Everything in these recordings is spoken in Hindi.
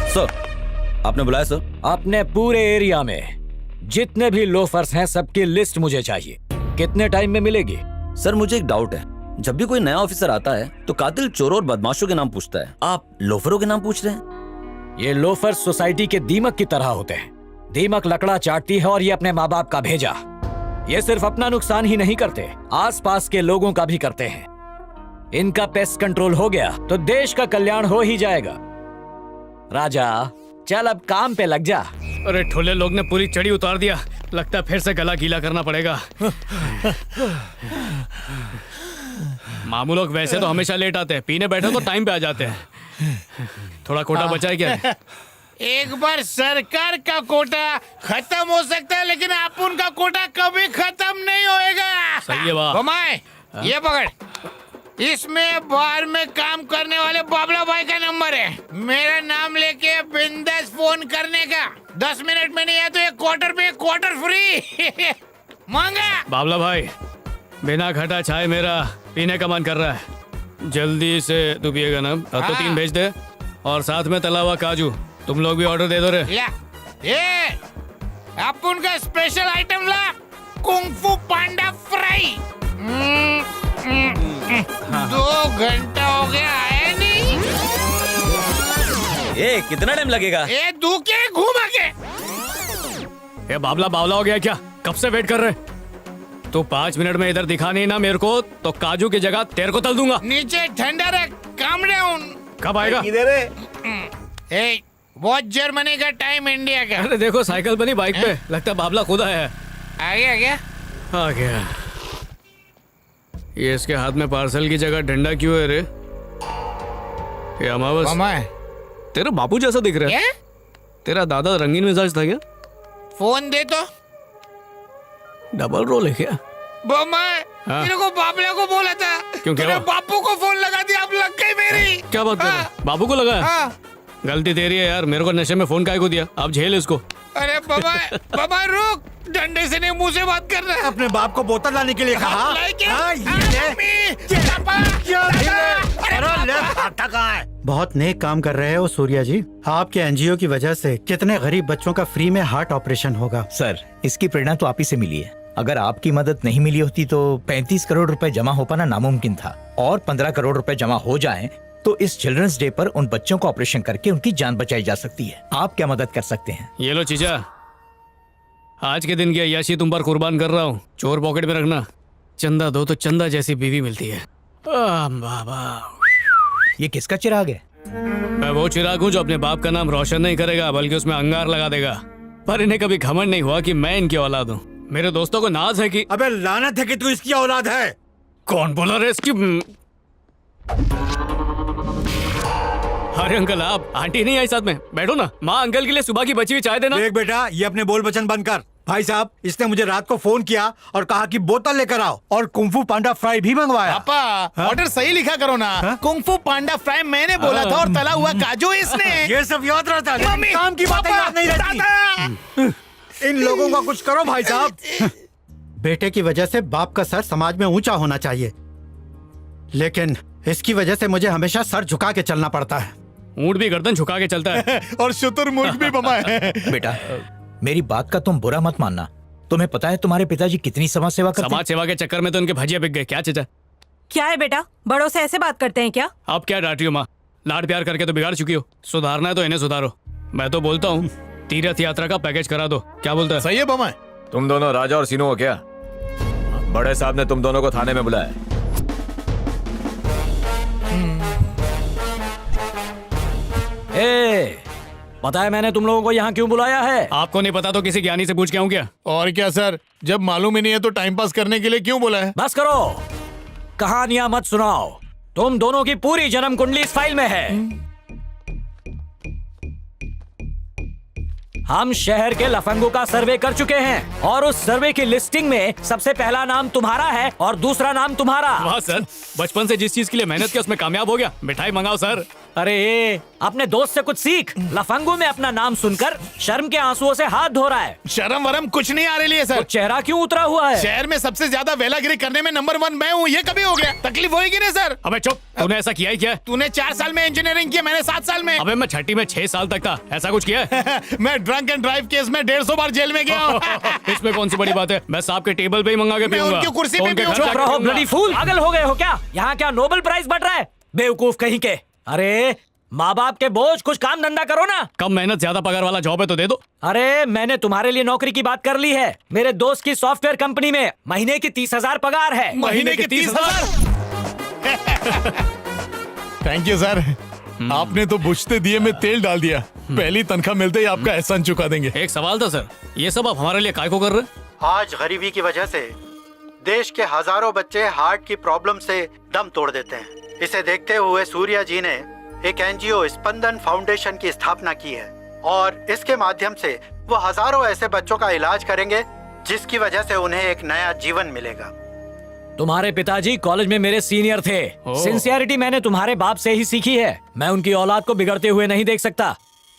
सर, आपने बुलाया सर? अपने पूरे एरिया में जितने भी लोफर्स हैं सबकी लिस्ट मुझे चाहिए। कितने टाइम में मिलेगी? सर मुझे एक डाउट है, जब भी कोई नया ऑफिसर आता है तो कातिल चोरों और बदमाशों के नाम पूछता है, आप लोफरों के नाम पूछ रहे हैं? ये लोफर सोसाइटी के दीमक की तरह होते हैं। दीमक लकड़ा चाटती है और ये अपने माँ बाप का भेजा। ये सिर्फ अपना नुकसान ही नहीं करते, आसपास के लोगों का भी करते हैं। इनका पेस्ट कंट्रोल हो गया तो देश का कल्याण हो ही जाएगा। राजा चल अब काम पे लग जा। अरे ठोले लोग ने पूरी चढ़ी उतार दिया, लगता है फिर से गला गीला करना पड़ेगा। मामू लोग वैसे तो हमेशा लेट आते हैं, पीने बैठे तो टाइम पे आ जाते हैं। थोड़ा कोटा बचा है क्या? एक बार सरकार का कोटा खत्म हो सकता है लेकिन अपन का कोटा कभी खत्म नहीं होएगा। सही है वाह। घुमाए, ये पकड़। इसमें बाहर में काम करने वाले बाबला भाई का नंबर है। मेरा नाम लेके बिंदास फोन करने का। 10 मिनट में नहीं है तो एक क्वार्टर पे एक क्वार्टर फ्री। मांगा बाबला भाई, बिना घटा चाय मेरा पीने का मन कर रहा है। जल्दी से तू पिएगा ना? अब तो 3 भेज दे और साथ में तला हुआ काजू। तुम लोग भी ऑर्डर दे दो रे। ये अपन का स्पेशल आइटम ला, कुंग-फू पांडा फ्राई। 2 घंटा हो गया आया नहीं। ए, कितना टाइम लगेगा? ये दूके घूम आके। ये बाबला बावला हो गया क्या? कब से वेट कर रहे? तो 5 मिनट में इधर दिखा नहीं ना मेरे को तो काजू की जगह तेरे को तल दूंगा। नीचे ठंडा रख, काम डाउन। कब आएगा? ए, बहुत जर्मनी का टाइम इंडिया का। अरे देखो साइकिल बनी बाइक पे, लगता है बाबला खुद आया है। आ गया क्या? आ गया। ये इसके हाथ में पार्सल की जगह डंडा क्यों है रे? ये अमावस, मामा तेरा बापू जैसा दिख रहा है। क्या? तेरा दादा रंगीन मिजाज था क्या? फोन दे तो। डबल रोल है क्या? मामा हाँ? तेरे को बाबला को बोला था। क्यों, क्या तूने हुआ? बापू को फोन लगा दिया, अब लग गई मेरी। क्या बात कर रहा है? बाबू को लगा है? हाँ। गलती तेरी है यार, मेरे को नशे में फोन काहे को दिया? आप झेल इसको। अरे बाबा, बाबा रुक, डंडे से नहीं मुंह से बात कर रहा है। अपने बाप को बोतल लाने के लिए कहा। बहुत नेक काम कर रहे हो सूर्या जी। आपके एनजीओ की वजह से कितने गरीब बच्चों का फ्री में हार्ट ऑपरेशन होगा। सर, इसकी प्रेरणा तो आप ही से मिली है। अगर आपकी मदद नहीं मिली होती तो 35 करोड़ रुपए जमा हो पाना नामुमकिन था, और 15 करोड़ रुपए जमा हो जाएं तो इस चिल्ड्रंस डे पर उन बच्चों को ऑपरेशन करके उनकी जान बचाई जा सकती है। आप क्या मदद कर सकते हैं? ये लो चीजा, आज के दिन की अय्याशी तुम पर कुर्बान कर रहा हूँ। चोर पॉकेट में रखना। चंदा दो तो चंदा जैसी बीवी मिलती है। बाबा, ये किसका चिराग है? मैं वो चिराग हूँ जो अपने बाप का नाम रोशन नहीं करेगा बल्कि उसमें अंगार लगा देगा। पर इन्हें कभी घमंड नहीं हुआ कि मैं इनकी औलाद हूँ। मेरे दोस्तों को नाज है कि अबे लानत है कि तू इसकी औलाद है। कौन बोला रे इसकी? अरे अंकल, आप आंटी नहीं आई साथ में? बैठो ना। माँ अंकल के लिए सुबह की बची हुई चाय देना। देख बेटा, ये अपने बोल बचन बंद कर। भाई साहब, इसने मुझे रात को फोन किया और कहा कि बोतल लेकर आओ और कुंफू पांडा फ्राई भी मंगवाया। पापा ऑर्डर सही लिखा करो ना। कुंग-फू पांडा फ्राई मैंने बोला था और तला हुआ काजू इसने। ये सब याद रहता है, लेकिन काम की बातें याद नहीं रहती। इन लोगों का कुछ करो भाई साहब। बेटे की वजह से बाप का सर समाज में ऊंचा होना चाहिए, लेकिन इसकी वजह से मुझे हमेशा सर झुका के चलना पड़ता है। ऊंट भी गर्दन झुका के चलता है। और शुतुरमुर्ग भी बमा है। बेटा, मेरी बात का तुम बुरा मत मानना। तुम्हें पता है तुम्हारे पिताजी कितनी समाज सेवा करते हैं? समाज सेवा के चक्कर में तो उनके भजिया बिक गए। क्या चचा? क्या है बेटा, बड़ों से ऐसे बात करते हैं क्या? आप क्या डांट रही हो माँ? लाड प्यार करके तो बिगाड़ चुकी हो। सुधारना है तो इन्हें सुधारो। मैं तो बोलता हूँ तीर्थ यात्रा का पैकेज करा दो। क्या बोलता है? सही है बमा। तुम दोनों राजा और सीनू हो क्या? बड़े साहब ने तुम दोनों को थाने में बुलाया। पता है मैंने तुम लोगों को यहाँ क्यों बुलाया है? आपको नहीं पता तो किसी ज्ञानी से पूछ के आऊं क्या? और क्या सर, जब मालूम ही नहीं है तो टाइम पास करने के लिए क्यों बोला है? बस करो, कहानियां मत सुनाओ। तुम दोनों की पूरी जन्म कुंडली इस फाइल में है। हम शहर के लफंगों का सर्वे कर चुके हैं और उस सर्वे की लिस्टिंग में सबसे पहला नाम तुम्हारा है और दूसरा नाम तुम्हारा। वाह सर, बचपन से जिस चीज के लिए मेहनत की उसमें कामयाब हो गया। मिठाई मंगाओ सर। अरे अपने दोस्त से कुछ सीख। लफंगों में अपना नाम सुनकर शर्म के आंसुओं से हाथ धो रहा है। शर्म वरम कुछ नहीं आ रही है तो सर। चेहरा क्यों उतरा हुआ है? शहर में सबसे ज्यादा वेलागिरी करने में नंबर 1 मैं हूँ। ये कभी हो गया? तकलीफ होगी नहीं सर? अबे चुप, तूने ऐसा किया ही क्या? तूने 4 साल में इंजीनियरिंग किया, मैंने 7 साल में। अबे मैं छठी में 6 साल तक था, ऐसा कुछ किया है? मैं ड्रंक एंड ड्राइव केस में 150 बार जेल में गया हूँ। इसमें कौन सी बड़ी बात है? मैं साहब के टेबल पे ही मंगा के मैं पीऊंगा। उनकी कुर्सी तो पे उनके भी घर चुप जाके रहो पीऊंगा। ब्लडी फूल, पागल हो गए हो क्या? यहाँ क्या नोबेल प्राइज बट रहा है? बेवकूफ कहीं के। अरे माँ बाप के बोझ, कुछ काम धंधा करो ना। कम मेहनत ज्यादा पगार वाला जॉब है तो दे दो। अरे मैंने तुम्हारे लिए नौकरी की बात कर ली है। मेरे दोस्त की सॉफ्टवेयर कंपनी में महीने की 30,000 पगार है। महीने के 30,000। थैंक यू सर, आपने तो बुझते दिए में तेल डाल दिया। पहली तनख्वाह मिलते ही आपका एहसान चुका देंगे। एक सवाल था सर, ये सब आप हमारे लिए काय को कर रहे हैं? आज गरीबी की वजह से देश के हजारों बच्चे हार्ट की प्रॉब्लम से दम तोड़ देते हैं। इसे देखते हुए सूर्या जी ने एक एनजीओ स्पंदन फाउंडेशन की स्थापना की है और इसके माध्यम से वो हजारों ऐसे बच्चों का इलाज करेंगे जिसकी वजह से उन्हें एक नया जीवन मिलेगा। तुम्हारे पिताजी कॉलेज में मेरे सीनियर थे। ओह। सिंसियरिटी मैंने तुम्हारे बाप से ही सीखी है। मैं उनकी औलाद को बिगड़ते हुए नहीं देख सकता।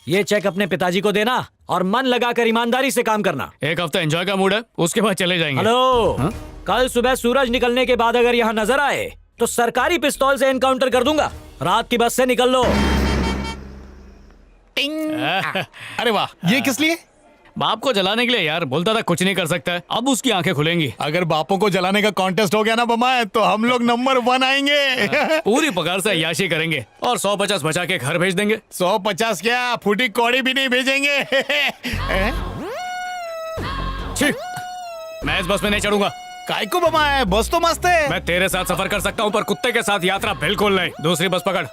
ये चेक अपने पिताजी को देना और मन लगाकर ईमानदारी से काम करना। एक हफ्ता एंजॉय का मूड है, उसके बाद चले जाएंगे। हेलो, हाँ? कल सुबह सूरज निकलने के बाद अगर यहाँ नजर आए तो सरकारी पिस्तौल से एनकाउंटर कर दूंगा। रात की बस से निकल लो। अरे वाह, ये किस लिए? बाप को जलाने के लिए यार। बोलता था कुछ नहीं कर सकता है, अब उसकी आंखें खुलेंगी। अगर बापों को जलाने का कॉन्टेस्ट हो गया ना बमाए, तो हम लोग नंबर 1 आएंगे। पूरी पगार से अय्याशी करेंगे और 150 बचा के घर भेज देंगे। 150 क्या, फूटी कौड़ी भी नहीं भेजेंगे। छी, मैं इस बस में नहीं चढ़ूंगा। काय को बमाए, बस तो मस्त है। मैं तेरे साथ सफर कर सकता हूँ पर कुत्ते के साथ यात्रा बिल्कुल नहीं। दूसरी बस पकड़।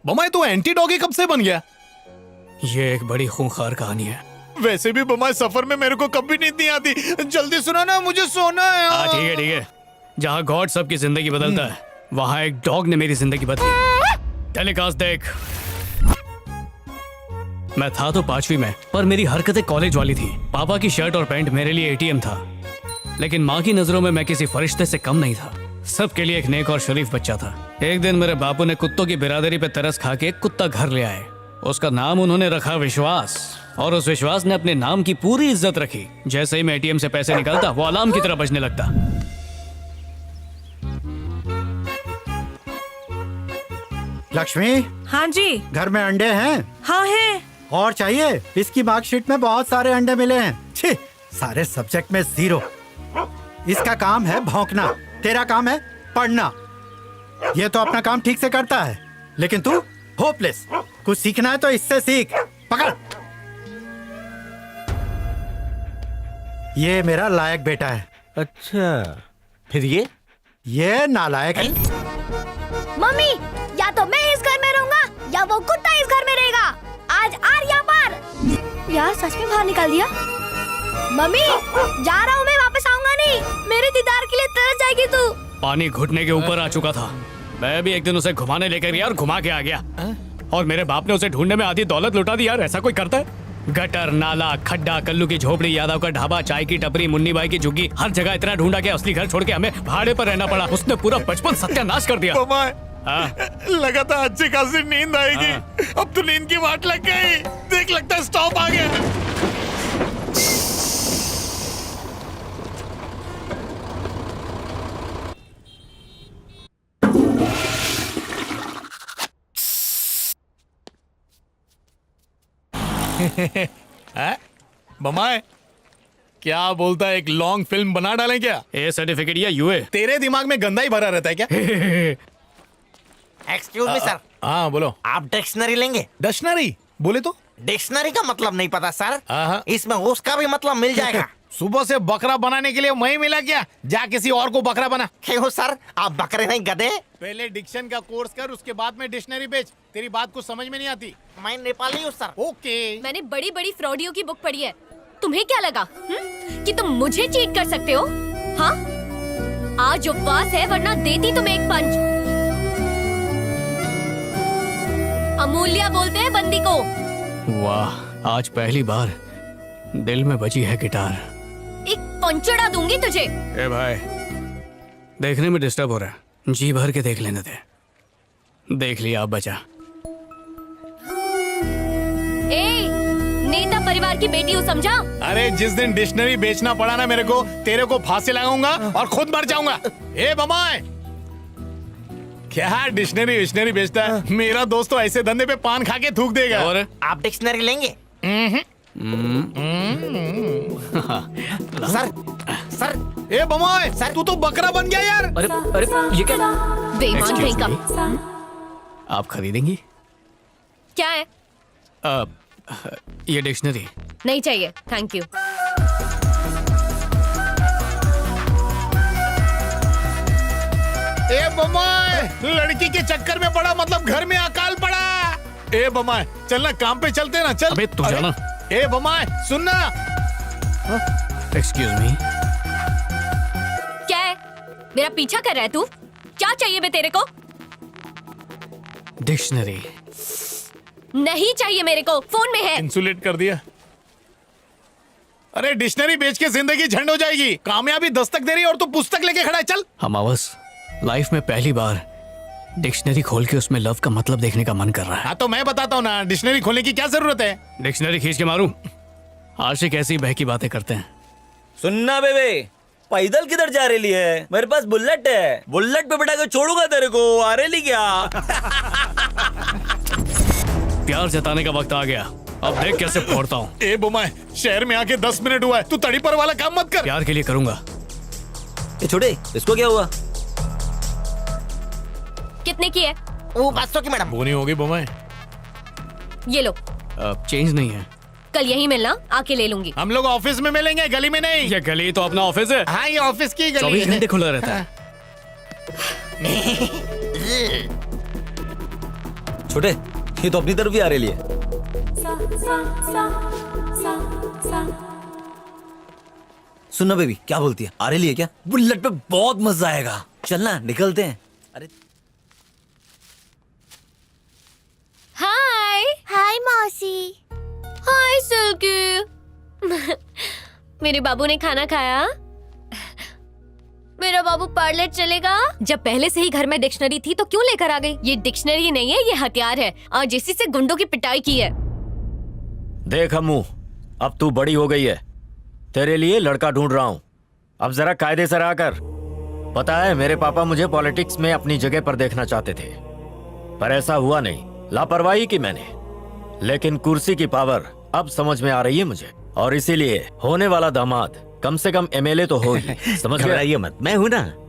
बमाए तू एंटी डॉगी कब से बन गया? ये एक बड़ी खूंखार कहानी है। वैसे भी बमाए सफर में मेरे को कभी नींद नहीं आती। जल्दी सुना ना, मुझे सोना है। हाँ ठीक है ठीक है। जहाँ गॉड सबकी जिंदगी बदलता है, वहाँ एक डॉग ने मेरी जिंदगी बदली। टेलीकास्ट देख। मैं था तो 5वीं में, पर मेरी हरकतें कॉलेज वाली थी। पापा की शर्ट और पैंट मेरे लिए एटीएम था, लेकिन माँ की नजरों में मैं किसी फरिश्ते से कम नहीं था। सबके लिए एक नेक और शरीफ बच्चा था। एक दिन मेरे बापू ने कुत्तों की बिरादरी पे तरस खा के एक कुत्ता घर ले आए। उसका नाम उन्होंने रखा विश्वास, और उस विश्वास ने अपने नाम की पूरी इज्जत रखी। जैसे ही मैं एटीएम से पैसे निकालता, वो अलार्म की तरह बजने लगता। लक्ष्मी, हाँ जी। घर में अंडे हैं? हाँ है। और चाहिए? इसकी मार्कशीट में बहुत सारे अंडे मिले हैं। छी, सारे सब्जेक्ट में 0। इसका काम है भौंकना, तेरा काम है पढ़ना। ये तो अपना काम ठीक से करता है, लेकिन तू होपलेस। कुछ सीखना है तो इससे सीख। पकड़। ये मेरा लायक बेटा है। अच्छा, फिर ये नालायक है। मम्मी, या तो मैं इस घर में रहूंगा या वो कुत्ता इस घर में रहेगा। आज आर या पार। यार सच में बाहर निकाल दिया। मम्मी, जा रहा हूँ मैं, वापस आऊंगा नहीं। मेरे दीदार के लिए तरस जाएगी तू। पानी घुटने के ऊपर आ चुका था। मैं भी एक दिन उसे घुमाने लेकर गया और घुमा के आ गया, और मेरे बाप ने उसे ढूंढने में आधी दौलत लुटा दी। यार ऐसा कोई करता है? गटर, नाला, खड्डा, कल्लू की झोपड़ी, यादव का ढाबा, चाय की टपरी, मुन्नी बाई की झुग्गी, हर जगह इतना ढूंढा कि असली घर छोड़ के हमें भाड़े पर रहना पड़ा। उसने पूरा बचपन सत्यानाश कर दिया। बमाए, लगा था अच्छी खासी नींद आएगी। अब तो नींद की वाट लग गई। देख, लगता है स्टॉप आ गया। बमाए, क्या बोलता है, एक लॉन्ग फिल्म बना डालें क्या? ए सर्टिफिकेट या यूए? तेरे दिमाग में गंदा ही भरा रहता है क्या? एक्सक्यूज मी सर, हाँ बोलो। आप डिक्शनरी लेंगे? डिक्शनरी बोले तो? डिक्शनरी का मतलब नहीं पता सर? हाँ। इसमें उसका भी मतलब मिल जाएगा। सुबह से बकरा बनाने के लिए मैं मिला क्या? जा किसी और को बकरा बना। क्यों सर, आप बकरे नहीं गधे? पहले डिक्शन का कोर्स कर, उसके बाद में डिक्शनरी बेच। तेरी बात कुछ समझ में नहीं आती। मैं नेपाली हूँ सर। ओके। मैंने बड़ी बड़ी फ्रॉडियों की बुक पढ़ी है। तुम्हें क्या लगा कि तुम मुझे चीट कर सकते हो? हाँ, आज उपवास है, वरना देती तुम्हें एक पंच। अमूल्या बोलते हैं बंदी को। वाह, आज पहली बार दिल में बजी है गिटार। एक पंचड़ा दूंगी तुझे। ए भाई, देखने में डिस्टर्ब हो रहा है, जी भर के देख लेने दे। देख लिया आप बचा। ए, नेता परिवार की बेटी हूँ, समझा? अरे जिस दिन डिक्शनरी बेचना पड़ा ना मेरे को, तेरे को फांसी लगाऊंगा और खुद मर जाऊंगा। ए बमाए, क्या डिक्शनरी विशनरी बेचता है? मेरा दोस्त तो ऐसे धंधे पे पान खा के थूक देगा। और आप डिक्शनरी लेंगे? सर, सर, ए बमाए, तू तो बकरा बन गया यार। अरे अरे ये क्या? बेईमान Excuse कहीं me? का। आप खरीदेंगी? क्या है? ये डिक्शनरी। नहीं चाहिए, थैंक यू। ए बमाए, लड़की के चक्कर में पड़ा मतलब घर में अकाल पड़ा। ए बमाए, चलना काम पे चलते ना, चल। अबे तू जाना। ए बमाए, सुनना। Excuse me. क्या है? मेरा पीछा कर रहा है तू? क्या चाहिए बे तेरे को? डिक्शनरी। नहीं चाहिए मेरे को, फोन में है। इंसुलेट कर दिया। अरे डिक्शनरी बेच के जिंदगी झंड हो जाएगी। कामयाबी दस्तक दे रही है और तू पुस्तक लेके खड़ा है, चल। हमावस, लाइफ में पहली बार डिक्शनरी खोल के उसमें लव का मतलब देखने का मन कर रहा है। हाँ तो मैं बताता हूँ ना, डिक्शनरी खोलने की क्या जरूरत है? डिक्शनरी खींच के मारूं? आशिक ऐसी बहकी बातें करते हैं। सुनना बेबे, पैदल किधर जा रही है? मेरे पास बुलेट है, बुलेट पे बैठा के छोड़ूंगा तेरे को। आ रही क्या? प्यार जताने का वक्त आ गया, अब देख कैसे फोड़ता हूँ। ए बुमाए, शहर में आके 10 मिनट हुआ है, तू तड़ी पर वाला काम मत कर। प्यार के लिए करूंगा। ये छोटे, इसको क्या हुआ? कितने की है? वो 500 की मैडम। बोनी होगी बुमाए। ये लो। चेंज नहीं है। कल यहीं मिलना, आके ले लूंगी। हम लोग ऑफिस में मिलेंगे, गली में नहीं। ये गली तो अपना ऑफिस है। हाँ, ये ऑफिस की गली 24 है। घंटे खुला रहता है। छोटे, ये तो अपनी तरफ ही आ रही है। सुनना बेबी, क्या बोलती है? आ रही है क्या? बुलेट पे बहुत मजा आएगा, चलना, निकलते हैं। अरे हाय। हाय मौसी। हाय सिल्की। मेरे बाबू ने खाना खाया? मेरा बाबू पार्लर चलेगा? जब पहले से ही घर में डिक्शनरी थी तो क्यों लेकर आ गई? ये डिक्शनरी नहीं है, ये हथियार है, और जिसी से गुंडों की पिटाई की है। देख अम्मू, अब तू बड़ी हो गई है, तेरे लिए लड़का ढूंढ रहा हूँ। अब जरा कायदे से रहा कर। पता है, मेरे पापा मुझे पॉलिटिक्स में अपनी जगह पर देखना चाहते थे, पर ऐसा हुआ नहीं, लापरवाही की मैंने। लेकिन कुर्सी की पावर अब समझ में आ रही है मुझे, और इसीलिए होने वाला दामाद कम से कम एमएलए तो हो ही। समझ गया? घबराइए मत, मैं हूं ना।